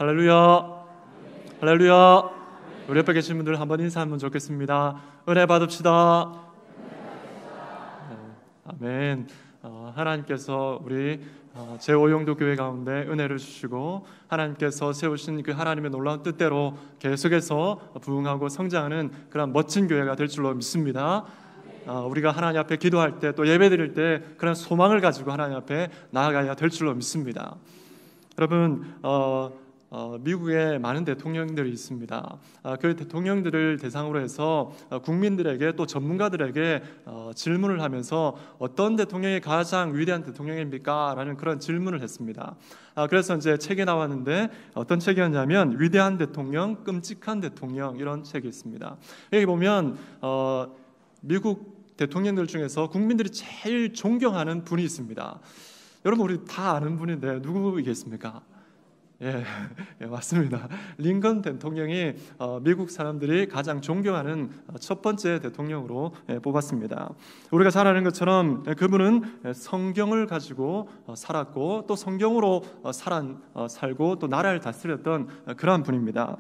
할렐루야, 할렐루야. 우리 옆에 계신 분들 한번 인사하면 좋겠습니다. 은혜 받읍시다. 아멘. 하나님께서 우리 제5용도 교회 가운데 은혜를 주시고 하나님께서 세우신 그 하나님의 놀라운 뜻대로 계속해서 부흥하고 성장하는 그런 멋진 교회가 될 줄로 믿습니다. 우리가 하나님 앞에 기도할 때 또 예배드릴 때 그런 소망을 가지고 하나님 앞에 나아가야 될 줄로 믿습니다. 여러분, 미국에 많은 대통령들이 있습니다. 그 대통령들을 대상으로 해서 국민들에게 또 전문가들에게 질문을 하면서 어떤 대통령이 가장 위대한 대통령입니까? 라는 그런 질문을 했습니다. 그래서 이제 책이 나왔는데 어떤 책이었냐면 위대한 대통령, 끔찍한 대통령, 이런 책이 있습니다. 여기 보면 미국 대통령들 중에서 국민들이 제일 존경하는 분이 있습니다. 여러분, 우리 다 아는 분인데 누구이겠습니까? 예, 맞습니다. 링컨 대통령이 미국 사람들이 가장 존경하는 첫 번째 대통령으로 뽑았습니다. 우리가 잘 아는 것처럼 그분은 성경을 가지고 살았고 또 성경으로 살고 또 나라를 다스렸던 그러한 분입니다.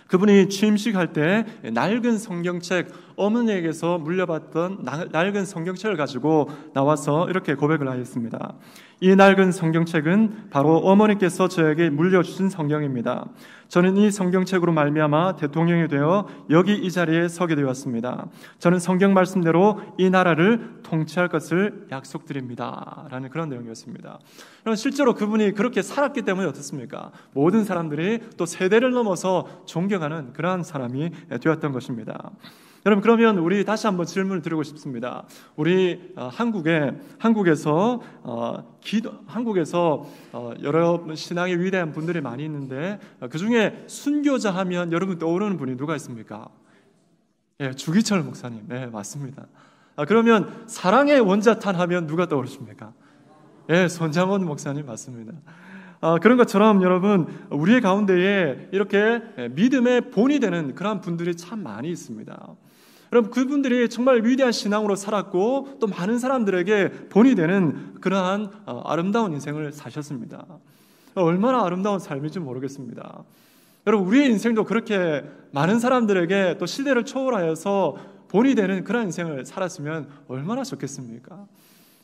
그분이 취임식 할 때 낡은 성경책, 어머니에게서 물려받던 낡은 성경책을 가지고 나와서 이렇게 고백을 하였습니다. 이 낡은 성경책은 바로 어머니께서 저에게 물려주신 성경입니다. 저는 이 성경책으로 말미암아 대통령이 되어 여기 이 자리에 서게 되었습니다. 저는 성경 말씀대로 이 나라를 통치할 것을 약속드립니다. 라는 그런 내용이었습니다. 실제로 그분이 그렇게 살았기 때문에 어떻습니까? 모든 사람들이 또 세대를 넘어서 존경하는 그러한 사람이 되었던 것입니다. 여러분, 그러면 우리 다시 한번 질문을 드리고 싶습니다. 우리 한국에서 여러 신앙의 위대한 분들이 많이 있는데 그 중에 순교자 하면 여러분 떠오르는 분이 누가 있습니까? 예, 주기철 목사님. 네, 맞습니다. 그러면 사랑의 원자탄 하면 누가 떠오르십니까? 예, 손장원 목사님 맞습니다. 그런 것처럼 여러분, 우리의 가운데에 이렇게 믿음의 본이 되는 그런 분들이 참 많이 있습니다. 여러분, 그분들이 정말 위대한 신앙으로 살았고 또 많은 사람들에게 본이 되는 그러한 아름다운 인생을 사셨습니다. 얼마나 아름다운 삶인지 모르겠습니다. 여러분, 우리의 인생도 그렇게 많은 사람들에게 또 시대를 초월하여서 본이 되는 그런 인생을 살았으면 얼마나 좋겠습니까?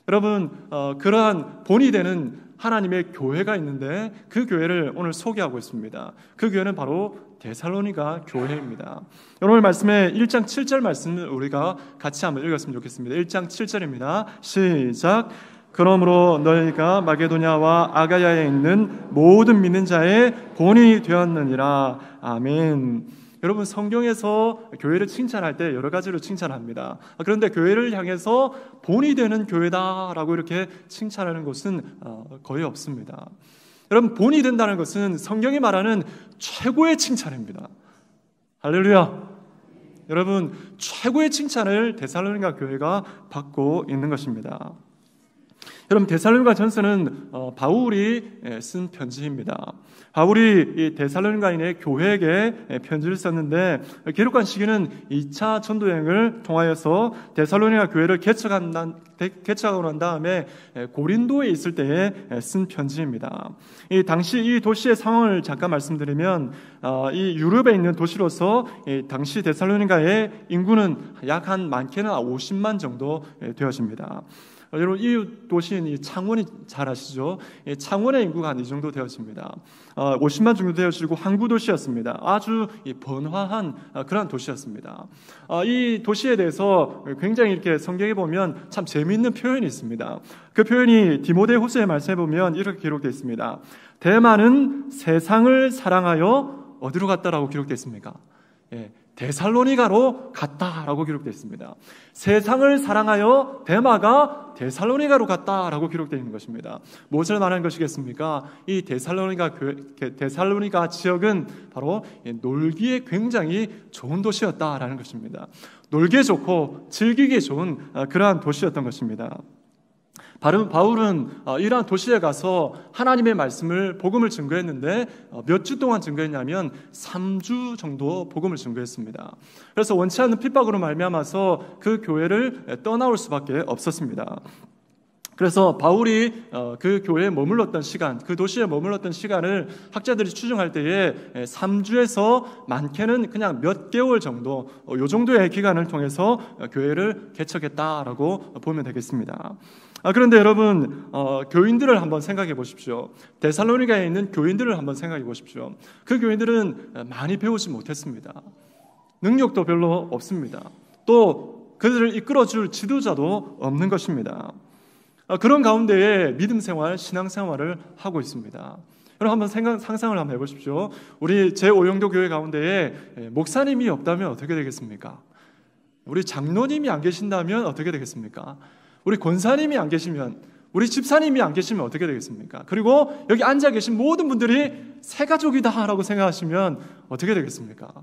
여러분, 그러한 본이 되는 하나님의 교회가 있는데 그 교회를 오늘 소개하고 있습니다. 그 교회는 바로 데살로니가 교회입니다. 오늘 말씀의 1장 7절 말씀을 우리가 같이 한번 읽었으면 좋겠습니다. 1장 7절입니다. 시작. 그러므로 너희가 마게도냐와 아가야에 있는 모든 믿는 자의 본이 되었느니라. 아멘. 여러분, 성경에서 교회를 칭찬할 때 여러 가지로 칭찬합니다. 그런데 교회를 향해서 본이 되는 교회다라고 이렇게 칭찬하는 것은 거의 없습니다. 여러분, 본이 된다는 것은 성경이 말하는 최고의 칭찬입니다. 할렐루야. 여러분, 최고의 칭찬을 데살로니가 교회가 받고 있는 것입니다. 여러분, 데살로니가 전서는 바울이 쓴 편지입니다. 바울이 이 데살로니가인의 교회에게 편지를 썼는데 기록한 시기는 2차 전도여행을 통하여서 데살로니가 교회를 개척하고 난 다음에 고린도에 있을 때에 쓴 편지입니다. 이 당시 이 도시의 상황을 잠깐 말씀드리면 이 유럽에 있는 도시로서 당시 데살로니가의 인구는 약 많게는 50만 정도 되어집니다. 여러분, 이 도시인 이 창원이 잘 아시죠? 창원의 인구가 한 이 정도 되어집니다. 50만 정도 되어지고 항구 도시였습니다. 아주 번화한 그런 도시였습니다. 이 도시에 대해서 굉장히 이렇게 성경에 보면 참 재미있는 표현이 있습니다. 그 표현이 디모데후서의 말씀에 보면 이렇게 기록되어 있습니다. 대만은 세상을 사랑하여 어디로 갔다라고 기록되어 있습니까? 예, 데살로니가로 갔다라고 기록되어 있습니다. 세상을 사랑하여 대마가 데살로니가로 갔다라고 기록되어 있는 것입니다. 무엇을 말하는 것이겠습니까? 이 데살로니가 지역은 바로 놀기에 굉장히 좋은 도시였다라는 것입니다. 놀기에 좋고 즐기기에 좋은 그러한 도시였던 것입니다. 바울은 이러한 도시에 가서 하나님의 말씀을 복음을 증거했는데 몇 주 동안 증거했냐면 3주 정도 복음을 증거했습니다. 그래서 원치 않는 핍박으로 말미암아서 그 교회를 떠나올 수밖에 없었습니다. 그래서 바울이 그 교회에 머물렀던 시간, 그 도시에 머물렀던 시간을 학자들이 추정할 때에 3주에서 많게는 그냥 몇 개월 정도, 요 정도의 기간을 통해서 교회를 개척했다라고 보면 되겠습니다. 그런데 여러분, 교인들을 한번 생각해 보십시오. 데살로니가에 있는 교인들을 한번 생각해 보십시오. 그 교인들은 많이 배우지 못했습니다. 능력도 별로 없습니다. 또 그들을 이끌어줄 지도자도 없는 것입니다. 그런 가운데에 믿음 생활, 신앙 생활을 하고 있습니다. 여러분 한번 상상을 한번 해보십시오. 우리 제5영도 교회 가운데에 목사님이 없다면 어떻게 되겠습니까? 우리 장로님이 안 계신다면 어떻게 되겠습니까? 우리 권사님이 안 계시면, 우리 집사님이 안 계시면 어떻게 되겠습니까? 그리고 여기 앉아 계신 모든 분들이 새 가족이다라고 생각하시면 어떻게 되겠습니까?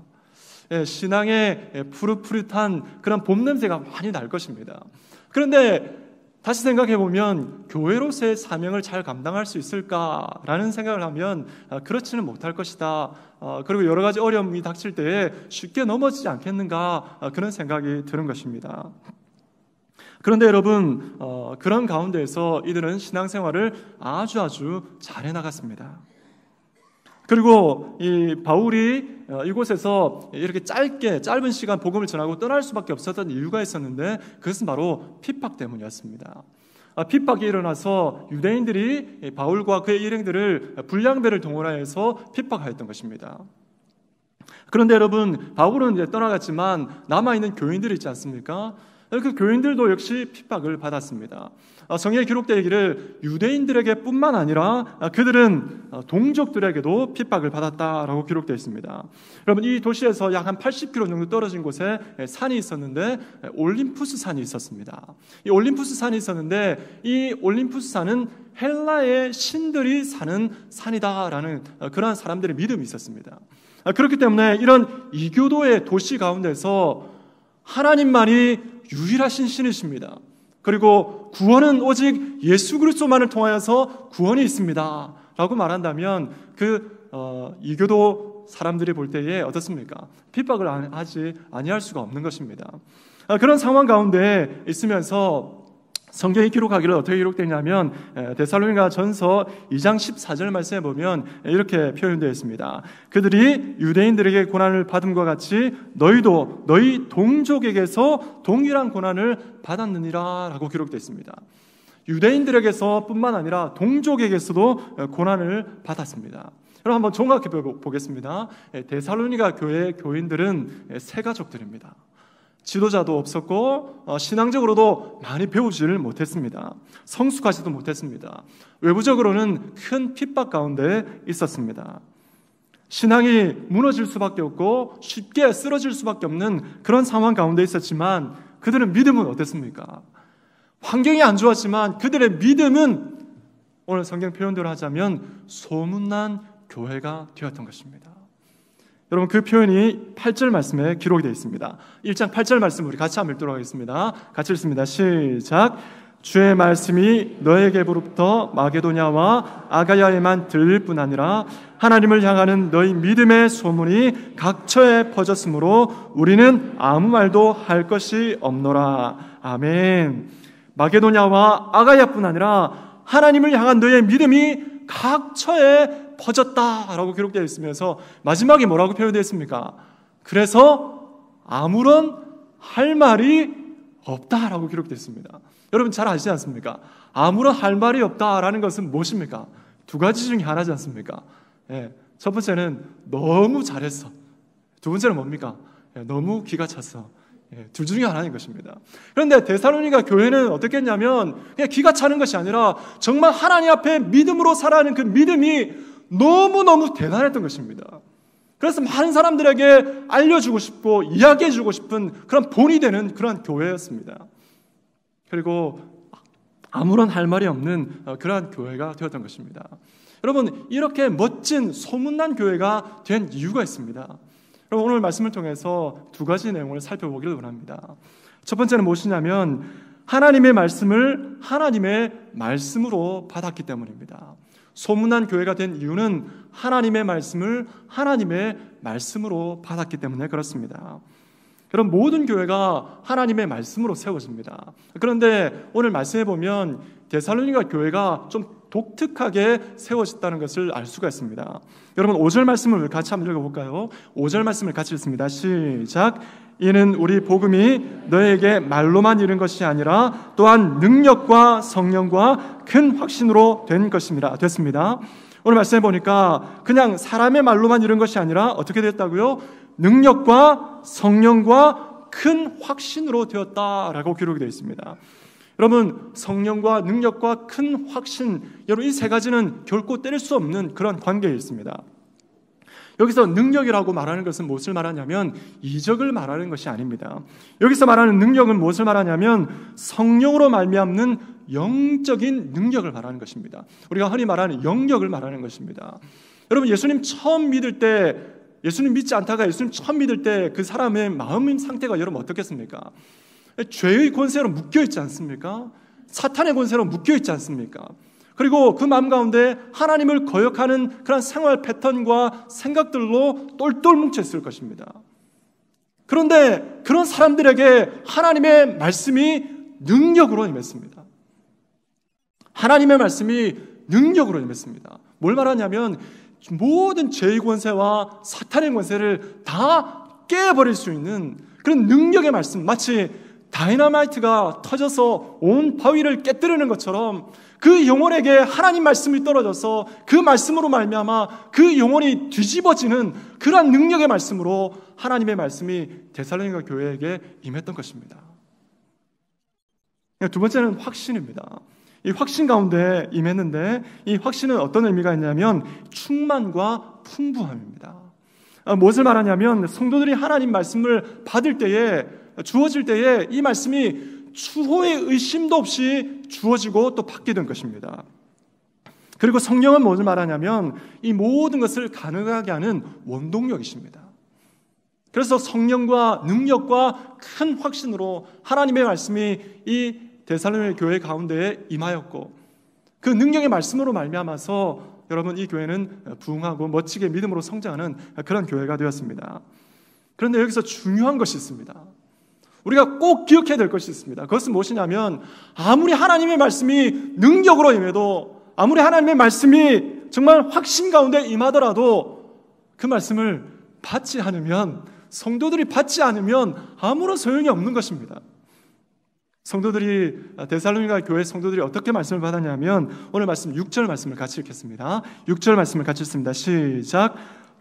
신앙의 푸릇푸릇한 그런 봄 냄새가 많이 날 것입니다. 그런데 다시 생각해보면 교회로서의 사명을 잘 감당할 수 있을까라는 생각을 하면 그렇지는 못할 것이다. 그리고 여러 가지 어려움이 닥칠 때에 쉽게 넘어지지 않겠는가, 그런 생각이 드는 것입니다. 그런데 여러분, 그런 가운데에서 이들은 신앙생활을 아주 잘 해나갔습니다. 그리고 이 바울이 이곳에서 이렇게 짧은 시간 복음을 전하고 떠날 수밖에 없었던 이유가 있었는데, 그것은 바로 핍박 때문이었습니다. 핍박이 일어나서 유대인들이 바울과 그의 일행들을 불량배를 동원하여서 핍박하였던 것입니다. 그런데 여러분, 바울은 이제 떠나갔지만 남아있는 교인들이 있지 않습니까? 그 교인들도 역시 핍박을 받았습니다. 성경에 기록되어 있기를 유대인들에게 뿐만 아니라 그들은 동족들에게도 핍박을 받았다라고 기록되어 있습니다. 여러분, 이 도시에서 약 한 80km 정도 떨어진 곳에 산이 있었는데 올림푸스 산이 있었습니다. 이 올림푸스 산이 있었는데 이 올림푸스 산은 헬라의 신들이 사는 산이다라는 그러한 사람들의 믿음이 있었습니다. 그렇기 때문에 이런 이교도의 도시 가운데서 하나님만이 유일하신 신이십니다. 그리고 구원은 오직 예수 그리스도만을 통하여서 구원이 있습니다 라고 말한다면 이교도 사람들이 볼 때에 어떻습니까? 핍박을 하지 아니할 수가 없는 것입니다. 그런 상황 가운데 있으면서 성경이 기록하기를 어떻게 기록되냐면 데살로니가 전서 2장 14절 말씀에 보면 이렇게 표현되어 있습니다. 그들이 유대인들에게 고난을 받음과 같이 너희도 너희 동족에게서 동일한 고난을 받았느니라 라고 기록되어 있습니다. 유대인들에게서 뿐만 아니라 동족에게서도 고난을 받았습니다. 그럼 한번 종합해 보겠습니다. 데살로니가 교회 교인들은 세 가족들입니다. 지도자도 없었고 신앙적으로도 많이 배우지를 못했습니다. 성숙하지도 못했습니다. 외부적으로는 큰 핍박 가운데 있었습니다. 신앙이 무너질 수밖에 없고 쉽게 쓰러질 수밖에 없는 그런 상황 가운데 있었지만 그들의 믿음은 어땠습니까? 환경이 안 좋았지만 그들의 믿음은 오늘 성경 표현대로 하자면 소문난 교회가 되었던 것입니다. 여러분, 그 표현이 8절 말씀에 기록이 되어 있습니다. 1장 8절 말씀 우리 같이 한번 읽도록 하겠습니다. 같이 읽습니다. 시작. 주의 말씀이 너에게부터 마게도냐와 아가야에만 들릴 뿐 아니라 하나님을 향하는 너희 믿음의 소문이 각처에 퍼졌으므로 우리는 아무 말도 할 것이 없노라. 아멘. 마게도냐와 아가야뿐 아니라 하나님을 향한 너의 믿음이 각처에 퍼졌다라고 기록되어 있으면서 마지막에 뭐라고 표현되어 있습니까? 그래서 아무런 할 말이 없다라고 기록되어 있습니다. 여러분 잘 아시지 않습니까? 아무런 할 말이 없다라는 것은 무엇입니까? 두 가지 중에 하나지 않습니까? 첫 번째는 너무 잘했어. 두 번째는 뭡니까? 너무 기가 찼어. 둘 중에 하나인 것입니다. 그런데 데살로니가 교회는 어떻게 했냐면 그냥 기가 차는 것이 아니라 정말 하나님 앞에 믿음으로 살아가는 그 믿음이 너무너무 대단했던 것입니다. 그래서 많은 사람들에게 알려주고 싶고 이야기해주고 싶은 그런 본이 되는 그런 교회였습니다. 그리고 아무런 할 말이 없는 그러한 교회가 되었던 것입니다. 여러분, 이렇게 멋진 소문난 교회가 된 이유가 있습니다. 여러분, 오늘 말씀을 통해서 두 가지 내용을 살펴보기를 원합니다. 첫 번째는 무엇이냐면 하나님의 말씀을 하나님의 말씀으로 받았기 때문입니다. 소문난 교회가 된 이유는 하나님의 말씀을 하나님의 말씀으로 받았기 때문에 그렇습니다. 그런 모든 교회가 하나님의 말씀으로 세워집니다. 그런데 오늘 말씀해 보면 데살로니가 교회가 좀 독특하게 세워졌다는 것을 알 수가 있습니다. 여러분 5절 말씀을 같이 한번 읽어볼까요? 5절 말씀을 같이 읽습니다. 시작. 이는 우리 복음이 너에게 말로만 이른 것이 아니라 또한 능력과 성령과 큰 확신으로 된 것입니다. 됐습니다. 오늘 말씀해 보니까 그냥 사람의 말로만 이른 것이 아니라 어떻게 됐다고요? 능력과 성령과 큰 확신으로 되었다라고 기록이 되어 있습니다. 여러분 성령과 능력과 큰 확신, 여러분 이 세 가지는 결코 뗄 수 없는 그런 관계에 있습니다. 여기서 능력이라고 말하는 것은 무엇을 말하냐면 이적을 말하는 것이 아닙니다. 여기서 말하는 능력은 무엇을 말하냐면 성령으로 말미암는 영적인 능력을 말하는 것입니다. 우리가 흔히 말하는 영력을 말하는 것입니다. 여러분 예수님 처음 믿을 때, 예수님 믿지 않다가 예수님 처음 믿을 때 그 사람의 마음 상태가 여러분 어떻겠습니까? 죄의 권세로 묶여있지 않습니까? 사탄의 권세로 묶여있지 않습니까? 그리고 그 마음 가운데 하나님을 거역하는 그런 생활 패턴과 생각들로 똘똘 뭉쳐있을 것입니다. 그런데 그런 사람들에게 하나님의 말씀이 능력으로 임했습니다. 하나님의 말씀이 능력으로 임했습니다. 뭘 말하냐면 모든 죄의 권세와 사탄의 권세를 다 깨버릴 수 있는 그런 능력의 말씀, 마치 다이너마이트가 터져서 온 바위를 깨뜨리는 것처럼 그 영혼에게 하나님 말씀이 떨어져서 그 말씀으로 말미암아 그 영혼이 뒤집어지는 그러한 능력의 말씀으로 하나님의 말씀이 데살로니가 교회에게 임했던 것입니다. 두 번째는 확신입니다. 이 확신 가운데 임했는데 이 확신은 어떤 의미가 있냐면 충만과 풍부함입니다. 무엇을 말하냐면 성도들이 하나님 말씀을 받을 때에, 주어질 때에 이 말씀이 추호의 의심도 없이 주어지고 또 받게 된 것입니다. 그리고 성령은 무엇을 말하냐면 이 모든 것을 가능하게 하는 원동력이십니다. 그래서 성령과 능력과 큰 확신으로 하나님의 말씀이 이 데살로니가 교회 가운데에 임하였고 그 능력의 말씀으로 말미암아서 여러분 이 교회는 부흥하고 멋지게 믿음으로 성장하는 그런 교회가 되었습니다. 그런데 여기서 중요한 것이 있습니다. 우리가 꼭 기억해야 될 것이 있습니다. 그것은 무엇이냐면 아무리 하나님의 말씀이 능력으로 임해도, 아무리 하나님의 말씀이 정말 확신 가운데 임하더라도 그 말씀을 받지 않으면, 성도들이 받지 않으면 아무런 소용이 없는 것입니다. 성도들이, 데살로니가 교회 성도들이 어떻게 말씀을 받았냐면 오늘 말씀 6절 말씀을 같이 읽겠습니다. 6절 말씀을 같이 읽습니다. 시작.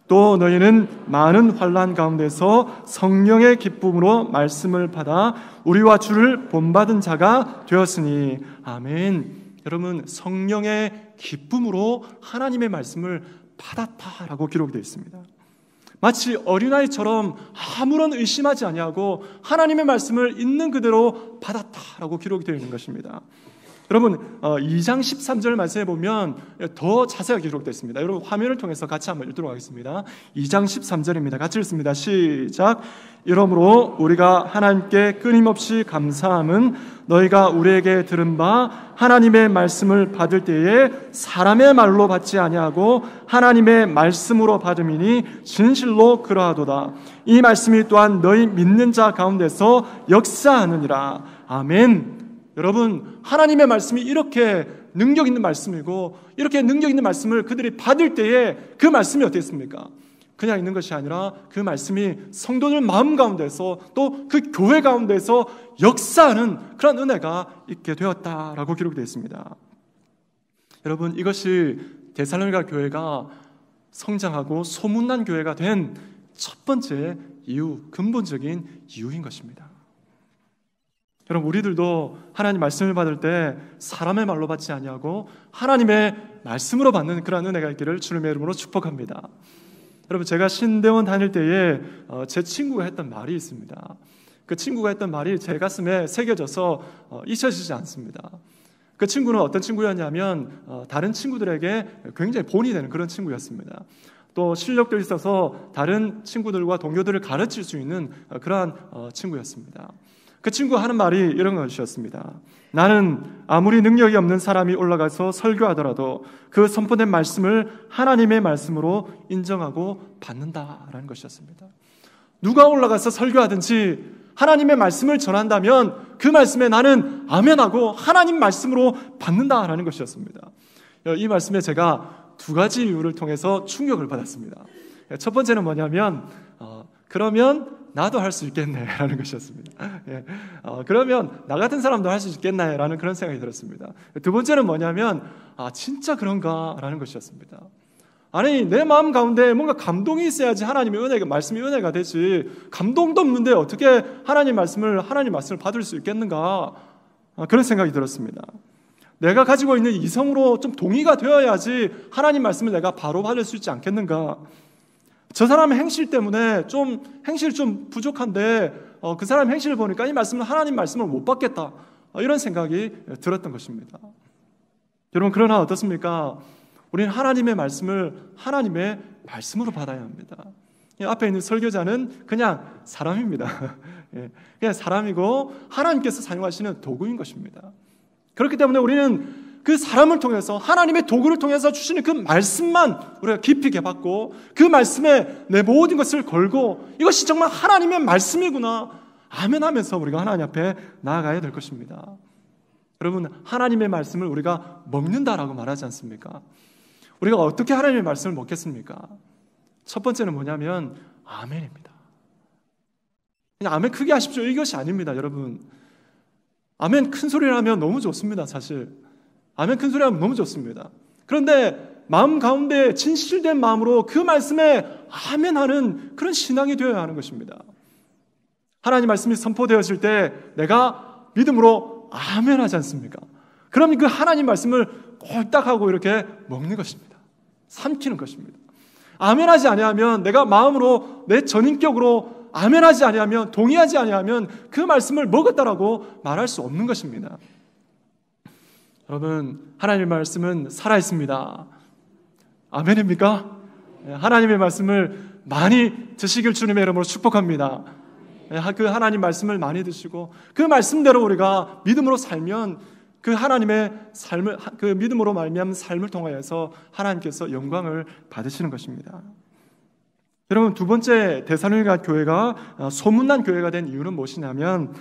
또 너희는 많은 환난 가운데서 성령의 기쁨으로 말씀을 받아 우리와 주를 본받은 자가 되었으니. 아멘. 여러분 성령의 기쁨으로 하나님의 말씀을 받았다라고 기록되어 있습니다. 마치 어린아이처럼 아무런 의심하지 아니하고 하나님의 말씀을 있는 그대로 받았다라고 기록이 되어 있는 것입니다. 여러분 2장 13절 말씀에 보면 더 자세하게 기록되어 있습니다. 여러분 화면을 통해서 같이 한번 읽도록 하겠습니다. 2장 13절입니다. 같이 읽습니다. 시작. 이러므로 우리가 하나님께 끊임없이 감사함은 너희가 우리에게 들은 바 하나님의 말씀을 받을 때에 사람의 말로 받지 아니하고 하나님의 말씀으로 받음이니 진실로 그러하도다. 이 말씀이 또한 너희 믿는 자 가운데서 역사하느니라. 아멘. 여러분 하나님의 말씀이 이렇게 능력 있는 말씀이고 이렇게 능력 있는 말씀을 그들이 받을 때에 그 말씀이 어땠습니까? 그냥 있는 것이 아니라 그 말씀이 성도들 마음 가운데서 또 그 교회 가운데서 역사하는 그런 은혜가 있게 되었다라고 기록되어 있습니다. 여러분 이것이 데살로니가 교회가 성장하고 소문난 교회가 된 첫 번째 이유, 근본적인 이유인 것입니다. 여러분 우리들도 하나님 말씀을 받을 때 사람의 말로 받지 아니하고 하나님의 말씀으로 받는 그런 은혜가 있기를 주님의 이름으로 축복합니다. 여러분 제가 신대원 다닐 때에 제 친구가 했던 말이 있습니다. 그 친구가 했던 말이 제 가슴에 새겨져서 잊혀지지 않습니다. 그 친구는 어떤 친구였냐면 다른 친구들에게 굉장히 본이 되는 그런 친구였습니다. 또 실력도 있어서 다른 친구들과 동료들을 가르칠 수 있는 그러한 친구였습니다. 그 친구가 하는 말이 이런 것이었습니다. 나는 아무리 능력이 없는 사람이 올라가서 설교하더라도 그 선포된 말씀을 하나님의 말씀으로 인정하고 받는다라는 것이었습니다. 누가 올라가서 설교하든지 하나님의 말씀을 전한다면 그 말씀에 나는 아멘하고 하나님 말씀으로 받는다라는 것이었습니다. 이 말씀에 제가 두 가지 이유를 통해서 충격을 받았습니다. 첫 번째는 뭐냐면 그러면 나도 할 수 있겠네라는 것이었습니다. 그러면 나 같은 사람도 할 수 있겠나라는 그런 생각이 들었습니다. 두 번째는 뭐냐면 진짜 그런가라는 것이었습니다. 아니 내 마음 가운데 뭔가 감동이 있어야지 하나님의 은혜가 말씀이 은혜가 되지 감동도 없는데 어떻게 하나님 말씀을 받을 수 있겠는가 그런 생각이 들었습니다. 내가 가지고 있는 이성으로 좀 동의가 되어야지 하나님 말씀을 내가 바로 받을 수 있지 않겠는가. 저 사람의 행실 때문에 행실이 좀 부족한데 그 사람의 행실을 보니까 이 말씀은 하나님 말씀을 못 받겠다 이런 생각이 들었던 것입니다. 여러분 그러나 어떻습니까? 우리는 하나님의 말씀을 하나님의 말씀으로 받아야 합니다. 앞에 있는 설교자는 그냥 사람입니다. 그냥 사람이고 하나님께서 사용하시는 도구인 것입니다. 그렇기 때문에 우리는 그 사람을 통해서 하나님의 도구를 통해서 주시는 그 말씀만 우리가 깊이 개받고 그 말씀에 내 모든 것을 걸고 이것이 정말 하나님의 말씀이구나 아멘하면서 우리가 하나님 앞에 나아가야 될 것입니다. 여러분 하나님의 말씀을 우리가 먹는다라고 말하지 않습니까? 우리가 어떻게 하나님의 말씀을 먹겠습니까? 첫 번째는 뭐냐면 아멘입니다. 그냥 아멘 크게 하십시오 이것이 아닙니다. 여러분 아멘 큰 소리를 하면 너무 좋습니다. 사실 아멘 큰 소리 하면 너무 좋습니다. 그런데 마음 가운데 진실된 마음으로 그 말씀에 아멘하는 그런 신앙이 되어야 하는 것입니다. 하나님 말씀이 선포되어질 때 내가 믿음으로 아멘하지 않습니까? 그럼 그 하나님 말씀을 꼴딱하고 이렇게 먹는 것입니다. 삼키는 것입니다. 아멘하지 아니하면 내가 마음으로 내 전인격으로 아멘하지 아니하면 동의하지 아니하면 그 말씀을 먹었다라고 말할 수 없는 것입니다. 여러분 하나님의 말씀은 살아있습니다. 아멘입니까? 하나님의 말씀을 많이 드시길 주님의 이름으로 축복합니다. 그 하나님 말씀을 많이 드시고 그 말씀대로 우리가 믿음으로 살면 그 하나님의 삶을 그 믿음으로 말미암은 삶을 통하여서 하나님께서 영광을 받으시는 것입니다. 여러분 두 번째 데살로니가 교회가 소문난 교회가 된 이유는 무엇이냐면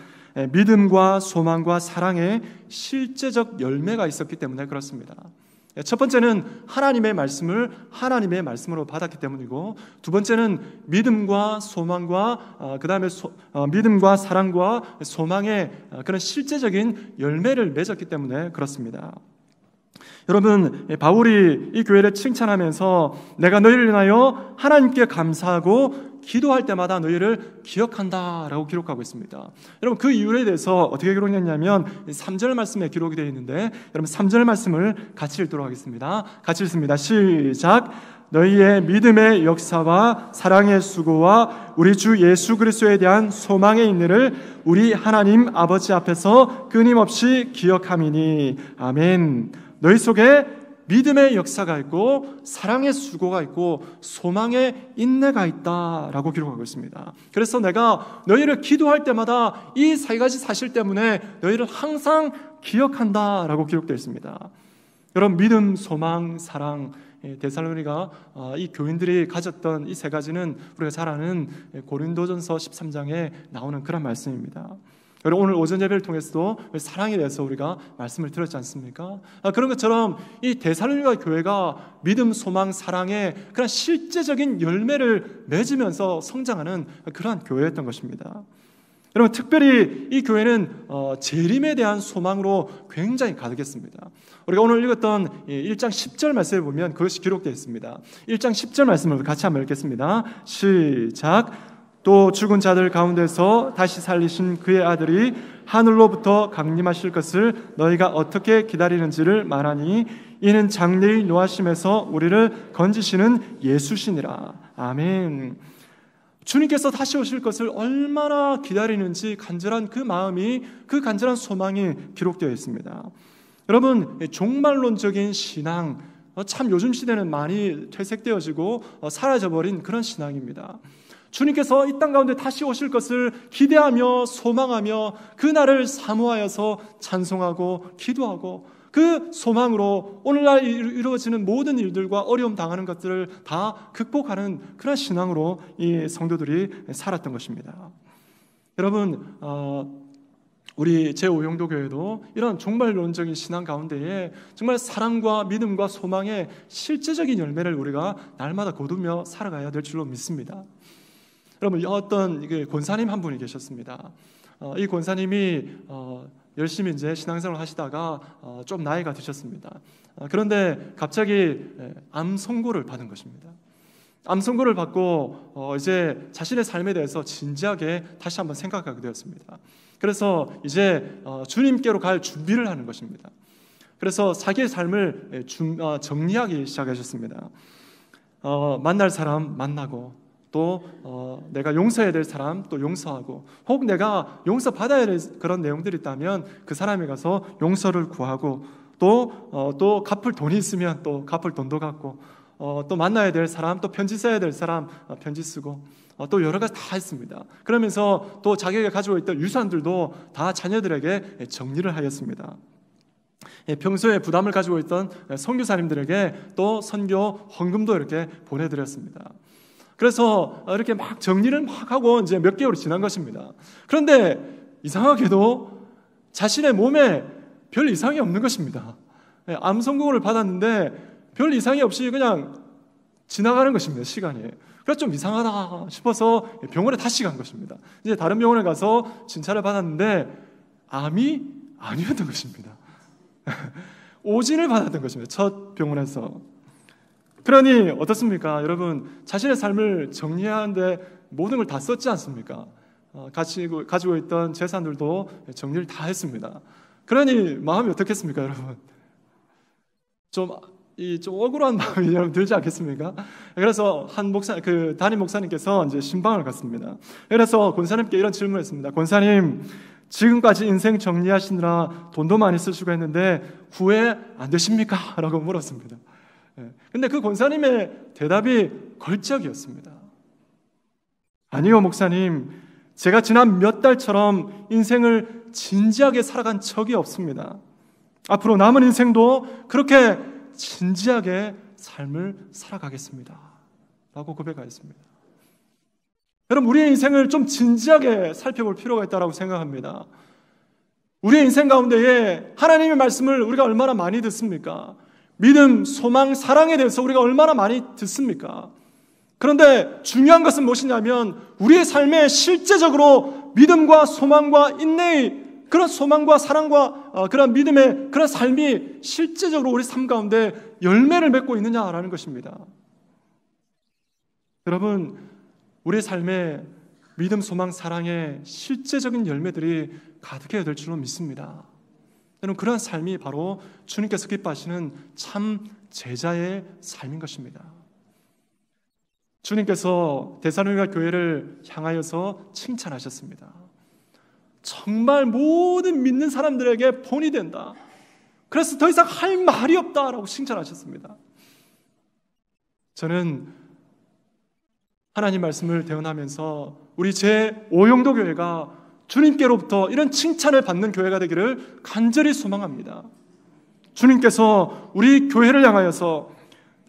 믿음과 소망과 사랑의 실제적 열매가 있었기 때문에 그렇습니다. 첫 번째는 하나님의 말씀을 하나님의 말씀으로 받았기 때문이고 두 번째는 믿음과 소망과 그 다음에 믿음과 사랑과 소망의 그런 실제적인 열매를 맺었기 때문에 그렇습니다. 여러분 바울이 이 교회를 칭찬하면서 내가 너희를 인하여 하나님께 감사하고 기도할 때마다 너희를 기억한다라고 기록하고 있습니다. 여러분 그 이유에 대해서 어떻게 기록했냐면 3절 말씀에 기록이 되어 있는데 여러분 3절 말씀을 같이 읽도록 하겠습니다. 같이 읽습니다. 시작. 너희의 믿음의 역사와 사랑의 수고와 우리 주 예수 그리스도에 대한 소망의 인내를 우리 하나님 아버지 앞에서 끊임없이 기억함이니 아멘. 너희 속에 믿음의 역사가 있고 사랑의 수고가 있고 소망의 인내가 있다라고 기록하고 있습니다. 그래서 내가 너희를 기도할 때마다 이 세 가지 사실 때문에 너희를 항상 기억한다라고 기록되어 있습니다. 여러분 믿음, 소망, 사랑 데살로니가 이 교인들이 가졌던 이 세 가지는 우리가 잘 아는 고린도전서 13장에 나오는 그런 말씀입니다. 여러분 오늘 오전 예배를 통해서도 사랑에 대해서 우리가 말씀을 들었지 않습니까? 그런 것처럼 이 데살로니가 교회가 믿음, 소망, 사랑의 그런 실제적인 열매를 맺으면서 성장하는 그러한 교회였던 것입니다. 여러분 특별히 이 교회는 재림에 대한 소망으로 굉장히 가득했습니다. 우리가 오늘 읽었던 1장 10절 말씀을 보면 그것이 기록되어 있습니다. 1장 10절 말씀을 같이 한번 읽겠습니다. 시작. 또 죽은 자들 가운데서 다시 살리신 그의 아들이 하늘로부터 강림하실 것을 너희가 어떻게 기다리는지를 말하니 이는 장래의 노하심에서 우리를 건지시는 예수시니라. 아멘. 주님께서 다시 오실 것을 얼마나 기다리는지 간절한 그 마음이 그 간절한 소망이 기록되어 있습니다. 여러분 종말론적인 신앙 참 요즘 시대는 많이 퇴색되어지고 사라져버린 그런 신앙입니다. 주님께서 이 땅 가운데 다시 오실 것을 기대하며 소망하며 그 날을 사모하여서 찬송하고 기도하고 그 소망으로 오늘날 이루어지는 모든 일들과 어려움 당하는 것들을 다 극복하는 그런 신앙으로 이 성도들이 살았던 것입니다. 여러분, 우리 제5영도 교회도 이런 종말론적인 신앙 가운데에 정말 사랑과 믿음과 소망의 실제적인 열매를 우리가 날마다 거두며 살아가야 될 줄로 믿습니다. 여러분, 어떤 권사님 한 분이 계셨습니다. 이 권사님이 열심히 이제 신앙생활을 하시다가 좀 나이가 드셨습니다. 그런데 갑자기 암 선고를 받은 것입니다. 암 선고를 받고 이제 자신의 삶에 대해서 진지하게 다시 한번 생각하게 되었습니다. 그래서 이제 주님께로 갈 준비를 하는 것입니다. 그래서 자기의 삶을 정리하기 시작하셨습니다. 만날 사람 만나고, 또 내가 용서해야 될 사람 또 용서하고, 혹 내가 용서받아야 될 그런 내용들이 있다면 그 사람에 가서 용서를 구하고, 또 갚을 돈이 있으면 또 갚을 돈도 갚고, 또 만나야 될 사람, 또 편지 써야 될 사람 편지 쓰고, 또 여러 가지 다 했습니다. 그러면서 또 자기가 가지고 있던 유산들도 다 자녀들에게 정리를 하였습니다. 평소에 부담을 가지고 있던 선교사님들에게 또 선교 헌금도 이렇게 보내드렸습니다. 그래서 이렇게 막 정리를 막 하고 이제 몇 개월이 지난 것입니다. 그런데 이상하게도 자신의 몸에 별 이상이 없는 것입니다. 암 선고를 받았는데 별 이상이 없이 그냥 지나가는 것입니다, 시간이. 그래서 좀 이상하다 싶어서 병원에 다시 간 것입니다. 이제 다른 병원에 가서 진찰을 받았는데 암이 아니었던 것입니다. 오진을 받았던 것입니다, 첫 병원에서. 그러니 어떻습니까? 여러분, 자신의 삶을 정리하는데 모든 걸 다 썼지 않습니까? 가지고 있던 재산들도 정리를 다 했습니다. 그러니 마음이 어떻겠습니까, 여러분? 좀 억울한 마음이 여러분 들지 않겠습니까? 그래서 담임 목사님께서 이제 신방을 갔습니다. 그래서 권사님께 이런 질문을 했습니다. 권사님, 지금까지 인생 정리하시느라 돈도 많이 쓰시고 했는데 후회 안 되십니까? 라고 물었습니다. 근데 그 권사님의 대답이 걸작이었습니다. 아니요, 목사님. 제가 지난 몇 달처럼 인생을 진지하게 살아간 적이 없습니다. 앞으로 남은 인생도 그렇게 진지하게 삶을 살아가겠습니다. 라고 고백하였습니다. 여러분, 우리의 인생을 좀 진지하게 살펴볼 필요가 있다고 생각합니다. 우리의 인생 가운데에 하나님의 말씀을 우리가 얼마나 많이 듣습니까? 믿음, 소망, 사랑에 대해서 우리가 얼마나 많이 듣습니까? 그런데 중요한 것은 무엇이냐면 우리의 삶에 실제적으로 믿음과 소망과 인내의 그런 소망과 사랑과 그런 믿음의 그런 삶이 실제적으로 우리 삶 가운데 열매를 맺고 있느냐라는 것입니다. 여러분, 우리의 삶에 믿음, 소망, 사랑의 실제적인 열매들이 가득해야 될 줄로 믿습니다. 여러분, 그런 삶이 바로 주님께서 기뻐하시는 참 제자의 삶인 것입니다. 주님께서 데살로니가 교회를 향하여서 칭찬하셨습니다. 정말 모든 믿는 사람들에게 본이 된다. 그래서 더 이상 할 말이 없다라고 칭찬하셨습니다. 저는 하나님 말씀을 대언하면서 우리 제5영도 교회가 주님께로부터 이런 칭찬을 받는 교회가 되기를 간절히 소망합니다. 주님께서 우리 교회를 향하여서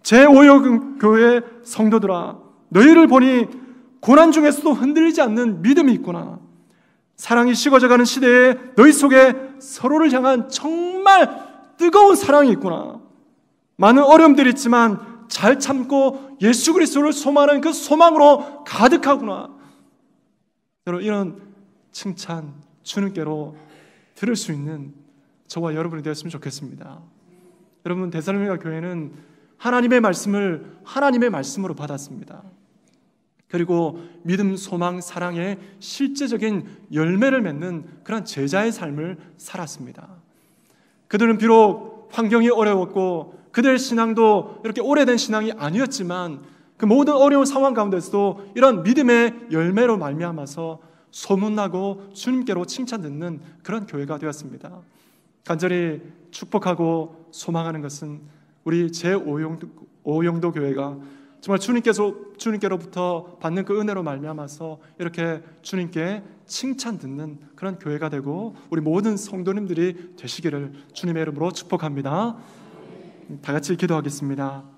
제5영 교회 성도들아, 너희를 보니 고난 중에서도 흔들리지 않는 믿음이 있구나. 사랑이 식어져가는 시대에 너희 속에 서로를 향한 정말 뜨거운 사랑이 있구나. 많은 어려움들이 있지만 잘 참고 예수 그리스도를 소망하는 그 소망으로 가득하구나. 여러분, 이런 칭찬 주님께로 들을 수 있는 저와 여러분이 되었으면 좋겠습니다. 여러분, 데살로니가 교회는 하나님의 말씀을 하나님의 말씀으로 받았습니다. 그리고 믿음, 소망, 사랑의 실제적인 열매를 맺는 그런 제자의 삶을 살았습니다. 그들은 비록 환경이 어려웠고 그들의 신앙도 이렇게 오래된 신앙이 아니었지만 그 모든 어려운 상황 가운데서도 이런 믿음의 열매로 말미암아서 소문나고 주님께로 칭찬듣는 그런 교회가 되었습니다. 간절히 축복하고 소망하는 것은 우리 제5영도 교회가 정말 주님께로부터 받는 그 은혜로 말미암아서 이렇게 주님께 칭찬 듣는 그런 교회가 되고 우리 모든 성도님들이 되시기를 주님의 이름으로 축복합니다. 다 같이 기도하겠습니다.